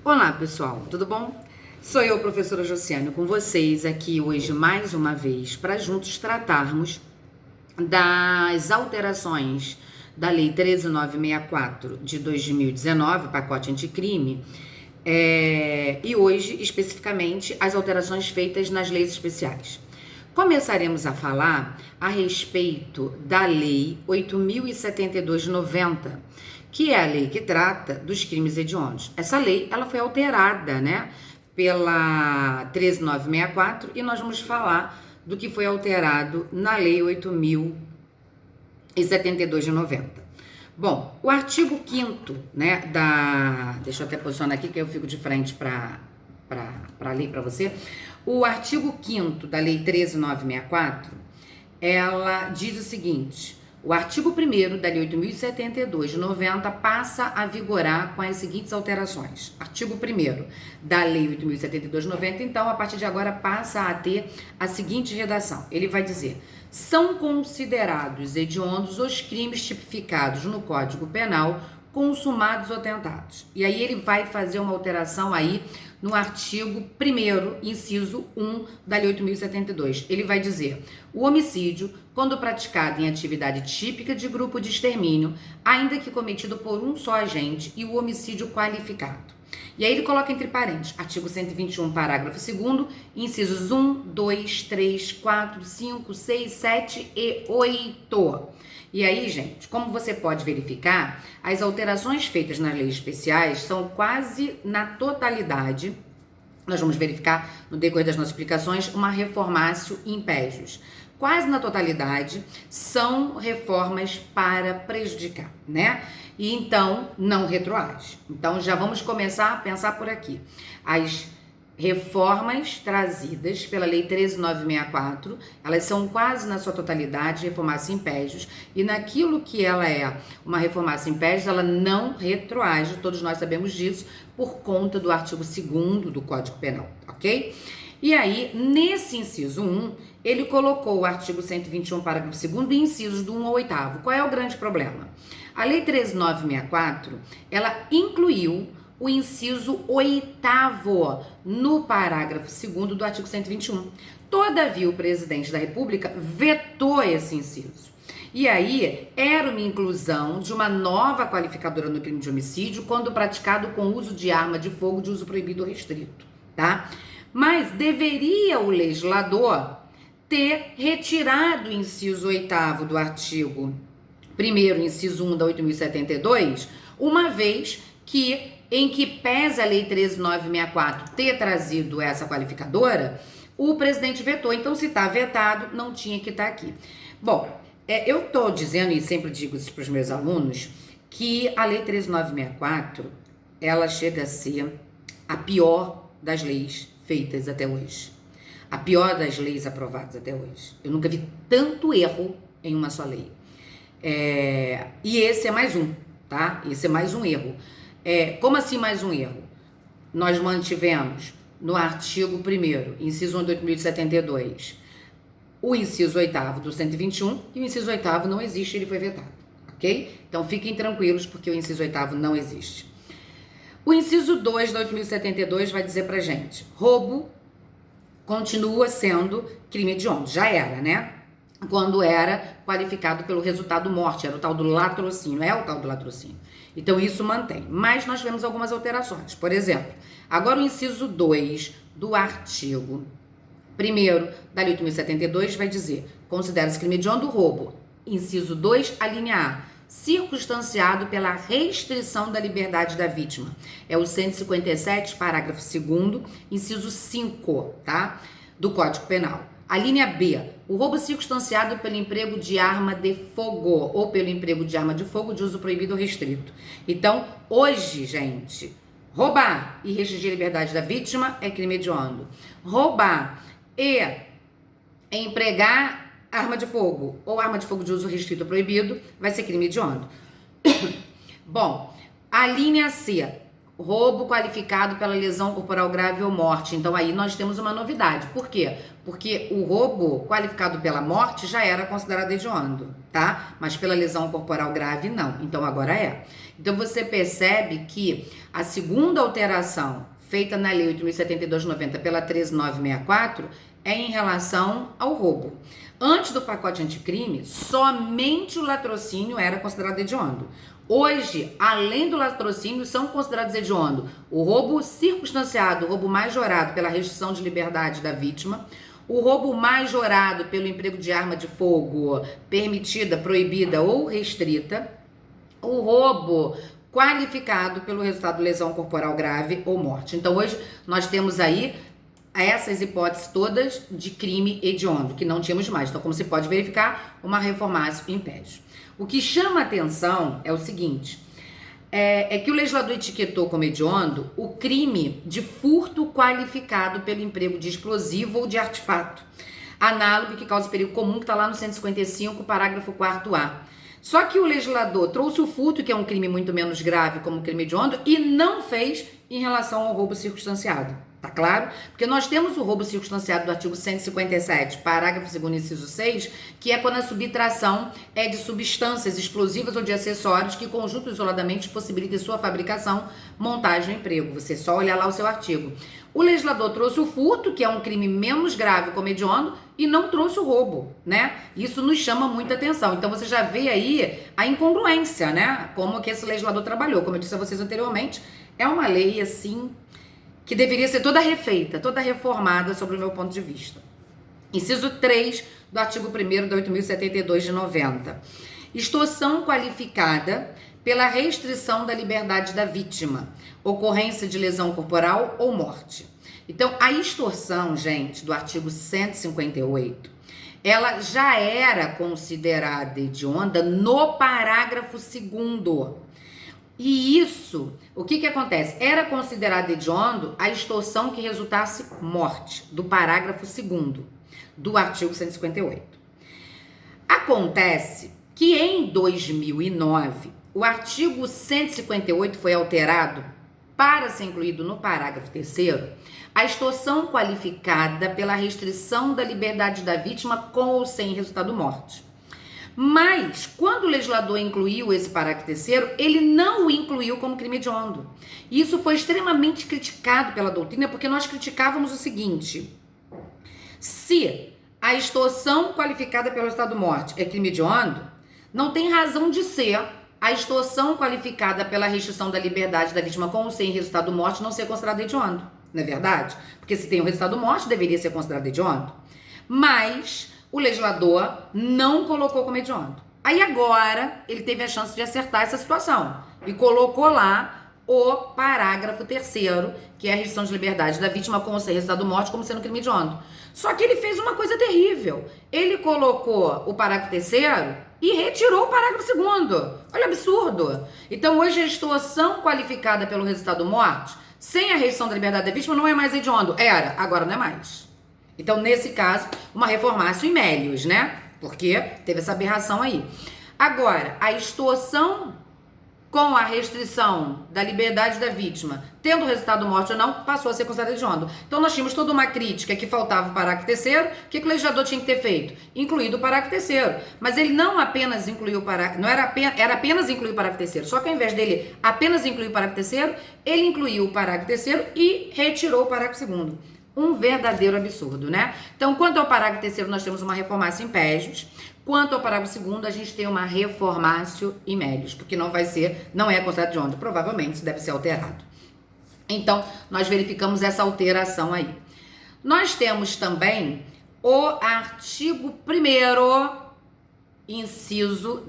Olá, pessoal, tudo bom? Sou eu, professora Josiane, com vocês aqui hoje mais uma vez para juntos tratarmos das alterações da Lei 13.964 de 2019, pacote anticrime, e hoje, especificamente, as alterações feitas nas leis especiais. Começaremos a falar a respeito da Lei 8.072 de 90, que é a lei que trata dos crimes hediondos. Essa lei, ela foi alterada, né, pela 13.964 e nós vamos falar do que foi alterado na Lei 8.072 de 90. Bom, o artigo 5º, né, deixa eu até posicionar aqui que eu fico de frente para ler para você. O artigo 5º da Lei 13.964, ela diz o seguinte: o artigo 1º da Lei 8.072 de 90 passa a vigorar com as seguintes alterações. Artigo 1º da Lei 8.072 de 90, então, a partir de agora, passa a ter a seguinte redação. Ele vai dizer: são considerados hediondos os crimes tipificados no Código Penal consumados ou tentados. E aí ele vai fazer uma alteração aí no artigo 1º, inciso 1 da Lei 8.072. Ele vai dizer: o homicídio, quando praticado em atividade típica de grupo de extermínio, ainda que cometido por um só agente, e o homicídio qualificado. E aí ele coloca entre parênteses, artigo 121, parágrafo 2º, incisos 1, 2, 3, 4, 5, 6, 7 e 8. E aí, gente, como você pode verificar, as alterações feitas nas leis especiais são quase na totalidade, nós vamos verificar no decorrer das nossas explicações, uma reformatio impégios. Quase na totalidade são reformas para prejudicar, né? E então não retroage. Então já vamos começar a pensar por aqui. As reformas trazidas pela Lei 13.964, elas são quase na sua totalidade reformatio impégios, e naquilo que ela é uma reformatio impégios, ela não retroage, todos nós sabemos disso, por conta do artigo 2º do Código Penal, ok? E aí, nesse inciso 1, ele colocou o artigo 121, parágrafo 2º, e incisos do 1 ao 8º. Qual é o grande problema? A Lei 13.964, ela incluiu o inciso 8º no parágrafo 2º do artigo 121. Todavia, o presidente da República vetou esse inciso. E aí, era uma inclusão de uma nova qualificadora no crime de homicídio quando praticado com uso de arma de fogo de uso proibido ou restrito, tá? Mas deveria o legislador ter retirado o inciso 8º do artigo 1º, inciso 1 da 8.072, uma vez que, em que pesa a Lei 13.964 ter trazido essa qualificadora, o presidente vetou. Então, se está vetado, não tinha que estar aqui. Bom, eu estou dizendo, e sempre digo isso para os meus alunos, que a Lei 13.964, ela chega a ser a pior das leis feitas até hoje. A pior das leis aprovadas até hoje. Eu nunca vi tanto erro em uma só lei. E esse é mais um, tá? Esse é mais um erro. Como assim mais um erro? Nós mantivemos no artigo 1º, inciso 1 de 8.072, o inciso 8º do 121, e o inciso 8º não existe, ele foi vetado, ok? Então fiquem tranquilos, porque o inciso 8º não existe. O inciso 2 da 8.072 vai dizer pra gente: roubo continua sendo crime hediondo. Já era, né? Quando era qualificado pelo resultado morte, era o tal do latrocínio, é o tal do latrocínio. Então isso mantém. Mas nós tivemos algumas alterações. Por exemplo, agora o inciso 2 do artigo 1º da Lei 8.072 vai dizer: considera-se crime hediondo o roubo. Inciso 2, a linha A, circunstanciado pela restrição da liberdade da vítima. É o 157, parágrafo 2º, inciso 5, tá? Do Código Penal. A linha B, o roubo circunstanciado pelo emprego de arma de fogo ou pelo emprego de arma de fogo de uso proibido ou restrito. Então, hoje, gente, roubar e restringir a liberdade da vítima é crime hediondo. Roubar e empregar arma de fogo ou arma de fogo de uso restrito ou proibido vai ser crime hediondo. Bom, a linha C, roubo qualificado pela lesão corporal grave ou morte. Então aí nós temos uma novidade. Por quê? Porque o roubo qualificado pela morte já era considerado hediondo, tá? Mas pela lesão corporal grave não. Então agora é. Então você percebe que a segunda alteração feita na Lei 8.072/90 pela 13.964 é em relação ao roubo. Antes do pacote anticrime, somente o latrocínio era considerado hediondo. Hoje, além do latrocínio, são considerados hediondo o roubo circunstanciado, o roubo majorado pela restrição de liberdade da vítima, o roubo majorado pelo emprego de arma de fogo permitida, proibida ou restrita, o roubo qualificado pelo resultado de lesão corporal grave ou morte. Então, hoje, nós temos aí essas hipóteses todas de crime hediondo, que não tínhamos mais. Então, como se pode verificar, uma reformácio impede. O que chama atenção é o seguinte, é que o legislador etiquetou como hediondo o crime de furto qualificado pelo emprego de explosivo ou de artefato, análogo que causa perigo comum, que está lá no 155, parágrafo 4º-A. Só que o legislador trouxe o furto, que é um crime muito menos grave como crime hediondo, e não fez em relação ao roubo circunstanciado. Tá claro? Porque nós temos o roubo circunstanciado do artigo 157, parágrafo 2º, inciso 6, que é quando a subtração é de substâncias explosivas ou de acessórios que conjunto isoladamente possibilitem sua fabricação, montagem ou emprego. Você só olhar lá o seu artigo. O legislador trouxe o furto, que é um crime menos grave como hediondo, e não trouxe o roubo, né? Isso nos chama muita atenção. Então você já vê aí a incongruência, né? Como que esse legislador trabalhou. Como eu disse a vocês anteriormente, é uma lei assim que deveria ser toda refeita, toda reformada sobre o meu ponto de vista. Inciso 3 do artigo 1º da 8.072/90. Extorsão qualificada pela restrição da liberdade da vítima, ocorrência de lesão corporal ou morte. Então, a extorsão, gente, do artigo 158, ela já era considerada hedionda no parágrafo 2º. E isso, o que acontece? Era considerado hediondo a extorsão que resultasse morte, do parágrafo 2º do artigo 158. Acontece que em 2009, o artigo 158 foi alterado para ser incluído no parágrafo 3º a extorsão qualificada pela restrição da liberdade da vítima com ou sem resultado morte. Mas, quando o legislador incluiu esse parágrafo 3º, ele não o incluiu como crime hediondo. E isso foi extremamente criticado pela doutrina, porque nós criticávamos o seguinte: se a extorsão qualificada pelo resultado de morte é crime hediondo, não tem razão de ser a extorsão qualificada pela restrição da liberdade da vítima com ou sem resultado de morte não ser considerada hediondo, não é verdade? Porque se tem o resultado de morte, deveria ser considerado hediondo. Mas o legislador não colocou como hediondo. Aí agora ele teve a chance de acertar essa situação e colocou lá o parágrafo 3º, que é a restrição de liberdade da vítima com ou sem resultado de morte como sendo crime hediondo. Só que ele fez uma coisa terrível. Ele colocou o parágrafo 3º e retirou o parágrafo 2º. Olha, absurdo. Então hoje a extorsão qualificada pelo resultado de morte, sem a restrição da liberdade da vítima, não é mais hediondo. Era, agora não é mais. Então, nesse caso, uma reformácio in melius, né? Porque teve essa aberração aí. Agora, a extorsão com a restrição da liberdade da vítima, tendo resultado morte ou não, passou a ser considerado hediondo. Então, nós tínhamos toda uma crítica que faltava o parágrafo 3º. O que o legislador tinha que ter feito? Incluído o parágrafo 3º. Mas ele não apenas incluiu o parágrafo, era apenas incluir o parágrafo 3º. Só que ao invés dele apenas incluir o parágrafo 3º, ele incluiu o parágrafo 3º e retirou o parágrafo 2º. Um verdadeiro absurdo, né? Então, quanto ao parágrafo 3º, nós temos uma reformácio in pejus. Quanto ao parágrafo 2º, a gente tem uma reformácio in melius, porque não é considerado hediondo. Provavelmente isso deve ser alterado. Então, nós verificamos essa alteração aí. Nós temos também o artigo 1º, inciso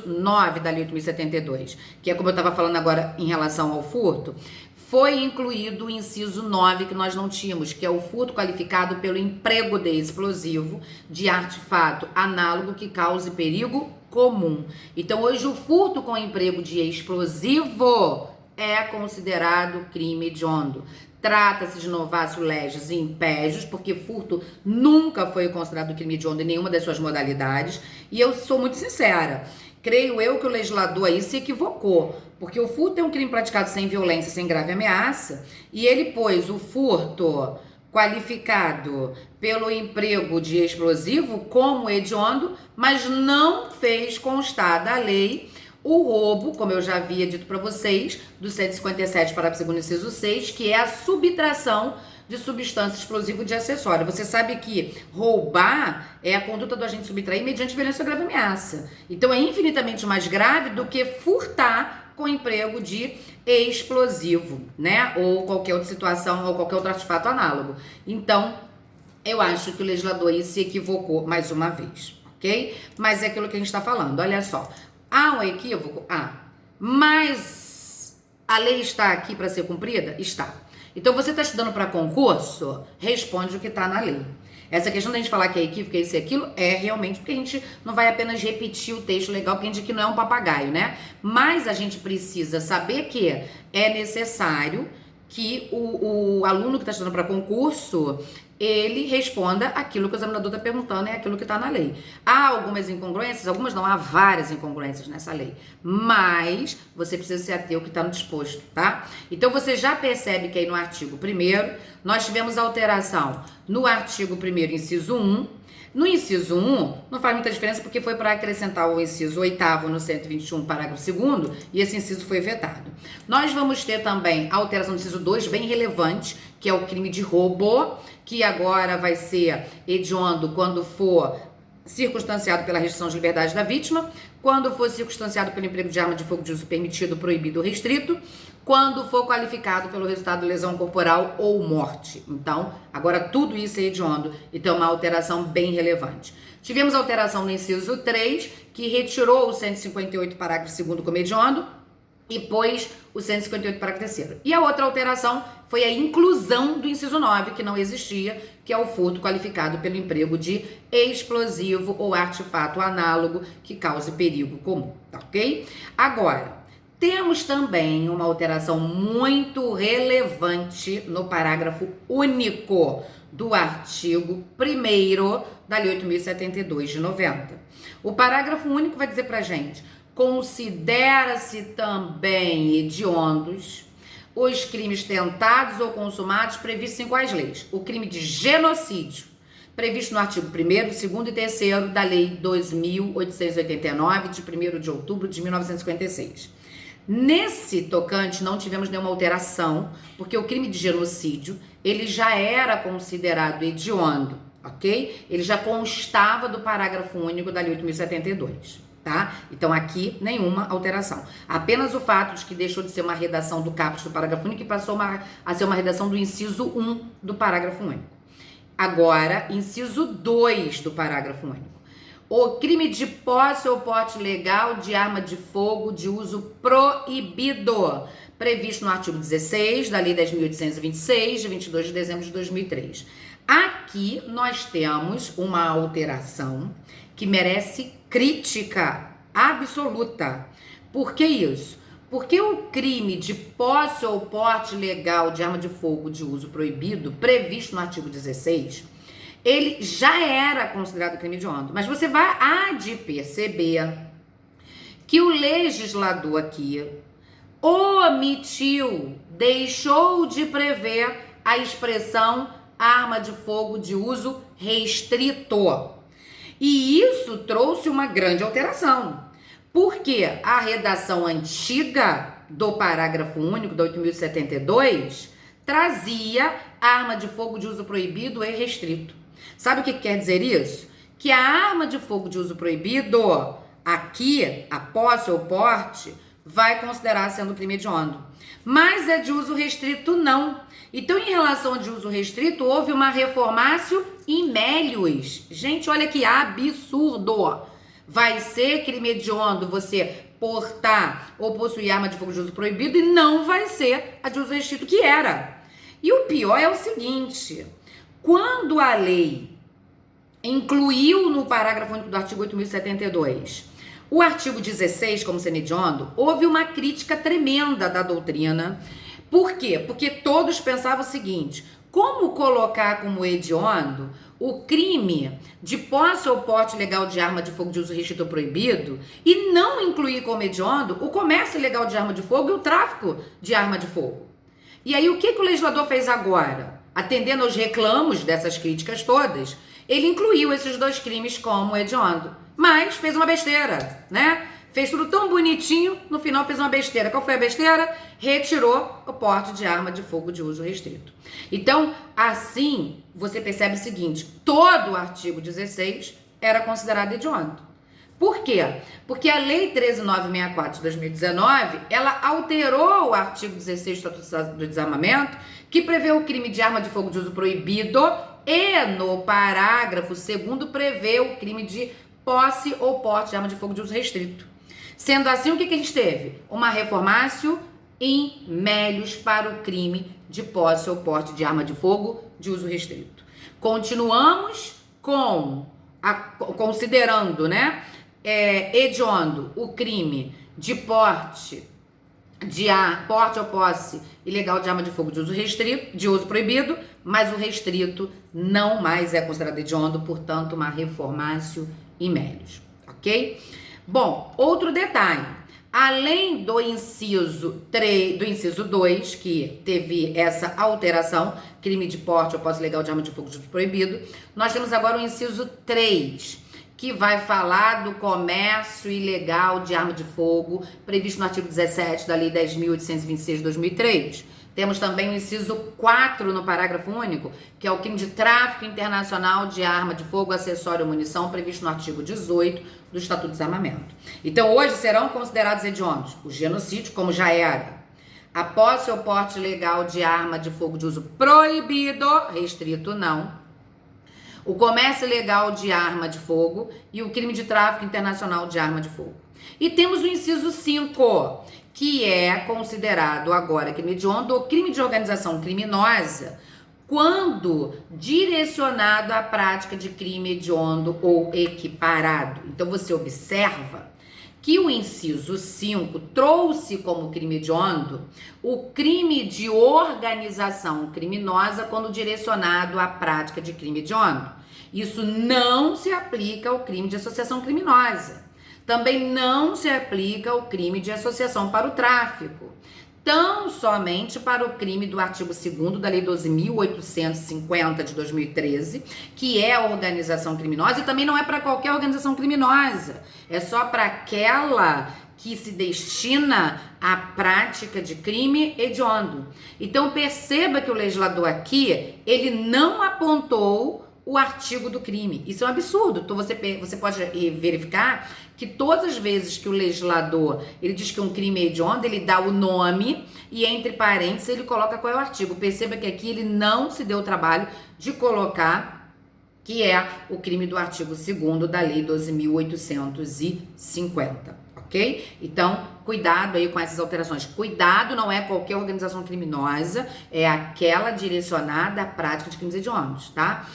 9 da Lei 8.072, que é como eu estava falando agora em relação ao furto. Foi incluído o inciso 9 que nós não tínhamos, que é o furto qualificado pelo emprego de explosivo de artefato análogo que cause perigo comum. Então, hoje o furto com emprego de explosivo é considerado crime hediondo. Trata-se de novatio legis in pejus, porque furto nunca foi considerado crime hediondo em nenhuma das suas modalidades. E eu sou muito sincera, creio eu que o legislador aí se equivocou, porque o furto é um crime praticado sem violência, sem grave ameaça, e ele pôs o furto qualificado pelo emprego de explosivo como hediondo, mas não fez constar da lei o roubo, como eu já havia dito para vocês, do 157 parágrafo 2º, inciso 6, que é a subtração de substância explosiva de acessório. Você sabe que roubar é a conduta do agente subtrair mediante violência ou grave ameaça. Então é infinitamente mais grave do que furtar com emprego de explosivo, né? Ou qualquer outra situação, ou qualquer outro artefato análogo. Então, eu acho que o legislador aí se equivocou mais uma vez, ok? Mas é aquilo que a gente está falando, olha só. Há um equívoco? Mas a lei está aqui para ser cumprida? Está. Então, você está estudando para concurso? Responde o que está na lei. Essa questão da gente falar que é equívoco, é isso e aquilo, é realmente porque a gente não vai apenas repetir o texto legal, porque a gente aqui não é um papagaio, né? Mas a gente precisa saber que é necessário que o aluno que está estudando para concurso, ele responda aquilo que o examinador está perguntando, é aquilo que está na lei. Há algumas incongruências, algumas não, há várias incongruências nessa lei, mas você precisa se ater ao que está no disposto, tá? Então você já percebe que aí no artigo 1º, nós tivemos alteração no artigo 1º, inciso 1. No inciso 1, não faz muita diferença porque foi para acrescentar o inciso 8º no 121, parágrafo 2º, e esse inciso foi vetado. Nós vamos ter também a alteração do inciso 2, bem relevante, que é o crime de roubo, que agora vai ser hediondo quando for circunstanciado pela restrição de liberdade da vítima, quando for circunstanciado pelo emprego de arma de fogo de uso permitido, proibido ou restrito, quando for qualificado pelo resultado de lesão corporal ou morte. Então, agora tudo isso é hediondo, então é uma alteração bem relevante. Tivemos a alteração no inciso 3, que retirou o 158, parágrafo 2º como hediondo, e pôs o 158, parágrafo 3º. E a outra alteração foi a inclusão do inciso 9, que não existia, que é o furto qualificado pelo emprego de explosivo ou artefato análogo que cause perigo comum, tá ok? Agora, temos também uma alteração muito relevante no parágrafo único do artigo 1º da Lei 8.072 de 90. O parágrafo único vai dizer pra gente: considera-se também hediondos os crimes tentados ou consumados previstos em quais leis? O crime de genocídio, previsto no artigo 1º, 2º e 3º da Lei 2.889, de 1º de outubro de 1956. Nesse tocante, não tivemos nenhuma alteração, porque o crime de genocídio, ele já era considerado hediondo, ok? Ele já constava do parágrafo único da Lei 8.072. Tá? Então aqui nenhuma alteração. Apenas o fato de que deixou de ser uma redação do caput do parágrafo único e passou a ser uma redação do inciso 1 do parágrafo único. Agora, inciso 2 do parágrafo único. O crime de posse ou porte legal de arma de fogo de uso proibido, previsto no artigo 16 da Lei 10.826, de 22 de dezembro de 2003. Aqui nós temos uma alteração que merece crítica absoluta. Por que isso? Porque o crime de posse ou porte legal de arma de fogo de uso proibido, previsto no artigo 16, ele já era considerado crime hediondo. Mas você há de perceber que o legislador aqui omitiu, deixou de prever a expressão arma de fogo de uso restrito. E isso trouxe uma grande alteração, porque a redação antiga do parágrafo único da 8.072 trazia arma de fogo de uso proibido e restrito. Sabe o que quer dizer isso? Que a arma de fogo de uso proibido, aqui, a posse ou porte, vai considerar sendo crime hediondo. Mas é de uso restrito, não. Então, em relação ao de uso restrito, houve uma reformácio in melius. Gente, olha que absurdo. Vai ser crime hediondo você portar ou possuir arma de fogo de uso proibido e não vai ser a de uso restrito que era. E o pior é o seguinte: quando a lei incluiu no parágrafo único do artigo 8.072 o artigo 16 como sendo hediondo, houve uma crítica tremenda da doutrina. Por quê? Porque todos pensavam o seguinte: como colocar como hediondo o crime de posse ou porte legal de arma de fogo de uso restrito ou proibido e não incluir como hediondo o comércio ilegal de arma de fogo e o tráfico de arma de fogo? E aí o que o legislador fez agora? Atendendo aos reclamos dessas críticas todas, ele incluiu esses dois crimes como hediondo, mas fez uma besteira, né? fez tudo tão bonitinho, no final fez uma besteira. Qual foi a besteira? Retirou o porte de arma de fogo de uso restrito. Então, assim, você percebe o seguinte, todo o artigo 16 era considerado hediondo. Por quê? Porque a Lei 13.964 de 2019, ela alterou o artigo 16 do Estatuto do Desarmamento, que prevê o crime de arma de fogo de uso proibido, e no parágrafo 2º prevê o crime de posse ou porte de arma de fogo de uso restrito. Sendo assim, o que a gente teve? Uma reformácio in melius para o crime de posse ou porte de arma de fogo de uso restrito. Continuamos considerando, né, hediondo o crime de porte ou posse ilegal de arma de fogo de uso restrito, de uso proibido, mas o restrito não mais é considerado hediondo, portanto, uma reformácio in melius, ok? Bom, outro detalhe, além do inciso 2, que teve essa alteração, crime de porte ou posse ilegal de arma de fogo de uso proibido, nós temos agora o inciso 3, que vai falar do comércio ilegal de arma de fogo, previsto no artigo 17 da Lei 10.826 de 2003. Temos também o inciso 4 no parágrafo único, que é o crime de tráfico internacional de arma de fogo, acessório ou munição, previsto no artigo 18 do Estatuto do Desarmamento. Então, hoje serão considerados hediondos o genocídio, como já era, a posse ou porte ilegal de arma de fogo de uso proibido, restrito não, o comércio ilegal de arma de fogo e o crime de tráfico internacional de arma de fogo. E temos o inciso 5, que é considerado agora crime hediondo ou crime de organização criminosa quando direcionado à prática de crime hediondo ou equiparado. Então você observa que o inciso 5 trouxe como crime hediondo o crime de organização criminosa quando direcionado à prática de crime hediondo. Isso não se aplica ao crime de associação criminosa. Também não se aplica ao crime de associação para o tráfico. Tão somente para o crime do artigo 2º da Lei 12.850 de 2013, que é a organização criminosa, e também não é para qualquer organização criminosa, é só para aquela que se destina à prática de crime hediondo. Então perceba que o legislador aqui, ele não apontou o artigo do crime. Isso é um absurdo. Então você pode verificar que todas as vezes que o legislador ele diz que um crime é hediondo, ele dá o nome e entre parênteses ele coloca qual é o artigo. Perceba que aqui ele não se deu o trabalho de colocar que é o crime do artigo 2º da Lei 12.850, ok? Então, cuidado aí com essas alterações. Cuidado, não é qualquer organização criminosa, é aquela direcionada à prática de crimes hediondos, tá?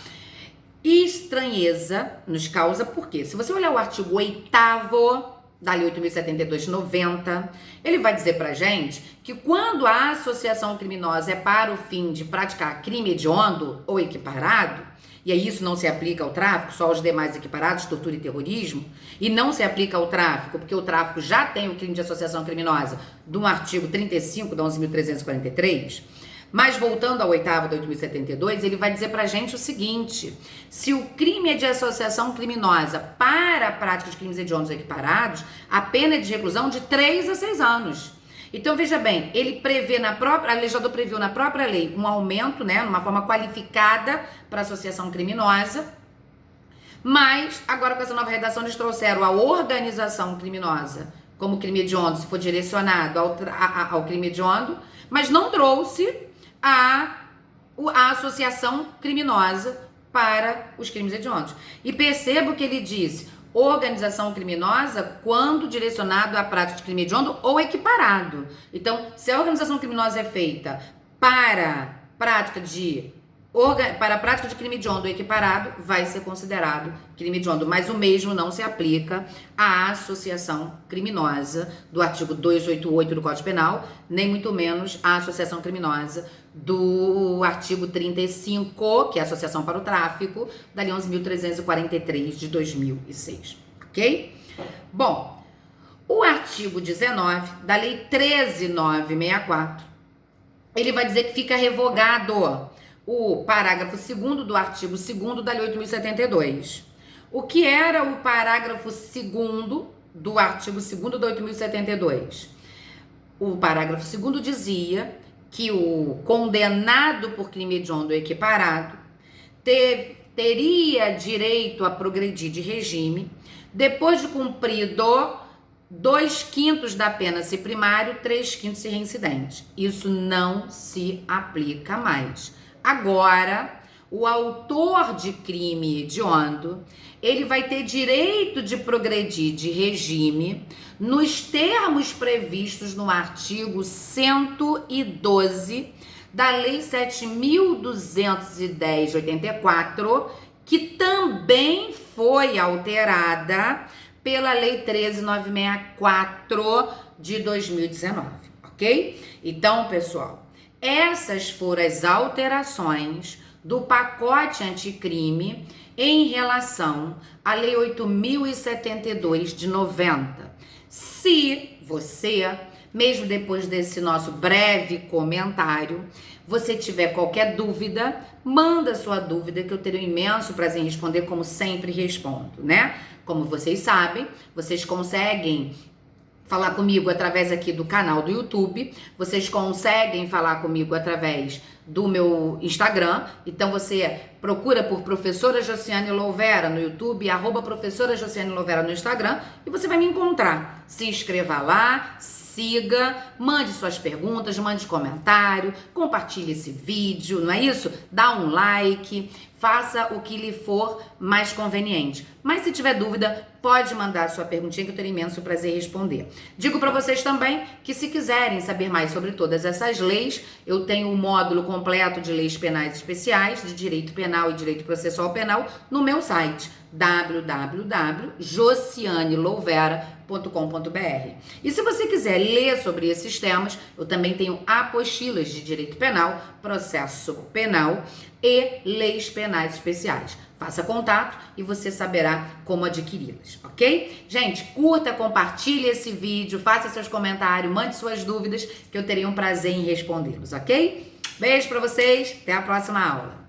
Estranheza nos causa, porque se você olhar o artigo 8º da Lei 8.072 de 90, ele vai dizer pra gente que quando a associação criminosa é para o fim de praticar crime hediondo ou equiparado, e aí isso não se aplica ao tráfico, só aos demais equiparados, tortura e terrorismo, e não se aplica ao tráfico, porque o tráfico já tem o crime de associação criminosa do artigo 35 da 11.343, mas voltando ao 8º da 8.072, ele vai dizer pra gente o seguinte: se o crime é de associação criminosa para a prática de crimes hediondos equiparados, a pena é de reclusão de 3 a 6 anos. Então, veja bem, ele prevê o legislador previu na própria lei um aumento, né, numa forma qualificada para associação criminosa, mas agora com essa nova redação eles trouxeram a organização criminosa como crime hediondo, se for direcionado ao crime hediondo, mas não trouxe a associação criminosa para os crimes hediondos. E perceba que ele diz organização criminosa quando direcionado à prática de crime hediondo ou equiparado. Então, se a organização criminosa é feita para a prática de crime hediondo ou equiparado, vai ser considerado crime hediondo, mas o mesmo não se aplica à associação criminosa do artigo 288 do Código Penal, nem muito menos à associação criminosa do artigo 35, que é a associação para o tráfico, da Lei 11.343 de 2006, ok? Bom, o artigo 19 da Lei 13.964, ele vai dizer que fica revogado o parágrafo 2º do artigo 2º da Lei 8.072. O que era o parágrafo 2º do artigo 2º da 8.072. O parágrafo 2º dizia que o condenado por crime hediondo equiparado teria direito a progredir de regime depois de cumprido 2/5 da pena se primário, 3/5 se reincidente. Isso não se aplica mais. Agora, o autor de crime hediondo, ele vai ter direito de progredir de regime nos termos previstos no artigo 112 da Lei 7.210 de 84, que também foi alterada pela Lei 13.964 de 2019, ok? Então, pessoal, essas foram as alterações do pacote anticrime em relação à Lei 8.072 de 90. Se você, mesmo depois desse nosso breve comentário, você tiver qualquer dúvida, manda sua dúvida que eu terei um imenso prazer em responder, como sempre respondo, né? Como vocês sabem, vocês conseguem falar comigo através aqui do canal do YouTube, vocês conseguem falar comigo através do meu Instagram, então você procura por Professora Josiane Louvera no YouTube, @Professora Josiane Louvera no Instagram, e você vai me encontrar. Se inscreva lá, siga, mande suas perguntas, mande comentário, compartilhe esse vídeo, não é isso? Dá um like, faça o que lhe for mais conveniente. Mas se tiver dúvida, pode mandar sua perguntinha que eu terei imenso prazer em responder. Digo para vocês também que se quiserem saber mais sobre todas essas leis, eu tenho um módulo completo de leis penais especiais, de direito penal e direito processual penal, no meu site www.josianelouvera.com.br. E se você quiser ler sobre esses temas, eu também tenho apostilas de direito penal, processo penal e leis penais especiais. Faça contato e você saberá como adquiri-las, ok? Gente, curta, compartilhe esse vídeo, faça seus comentários, mande suas dúvidas, que eu terei um prazer em respondê-los, ok? Beijo pra vocês, até a próxima aula.